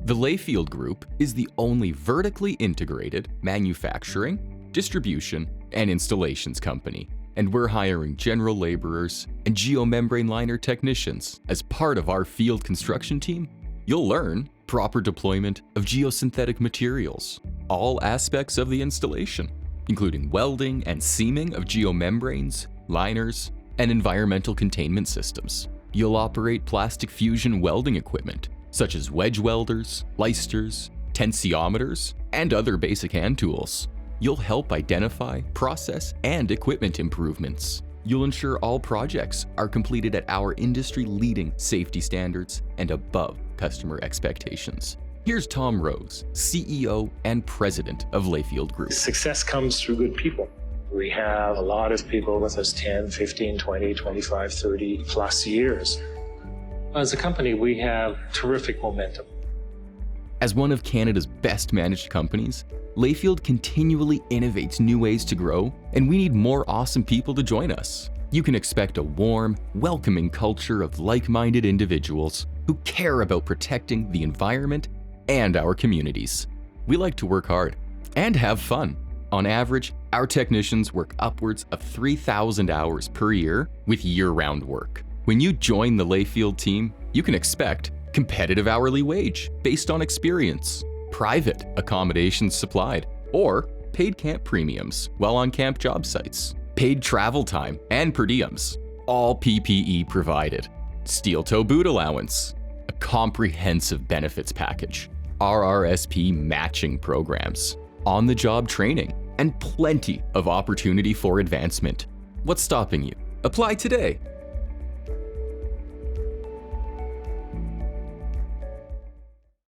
The Layfield Group is the only vertically integrated manufacturing, distribution, and installations company, and we're hiring general laborers and geomembrane liner technicians as part of our field construction team. You'll learn proper deployment of geosynthetic materials, all aspects of the installation, including welding and seaming of geomembranes, liners, and environmental containment systems. You'll operate plastic fusion welding equipment, such as wedge welders, lysters, tensiometers, and other basic hand tools. You'll help identify, process, and equipment improvements. You'll ensure all projects are completed at our industry-leading safety standards and above customer expectations. Here's Tom Rose, CEO and President of Layfield Group. Success comes through good people. We have a lot of people with us 10, 15, 20, 25, 30 plus years. As a company, we have terrific momentum. As one of Canada's best managed companies, Layfield continually innovates new ways to grow, and we need more awesome people to join us. You can expect a warm, welcoming culture of like-minded individuals who care about protecting the environment and our communities. We like to work hard and have fun. On average, our technicians work upwards of 3,000 hours per year with year-round work. When you join the Layfield team, you can expect competitive hourly wage based on experience, private accommodations supplied, or paid camp premiums while on camp job sites, paid travel time and per diems, all PPE provided, steel toe boot allowance, a comprehensive benefits package, RRSP matching programs, on-the-job training, and plenty of opportunity for advancement. What's stopping you? Apply today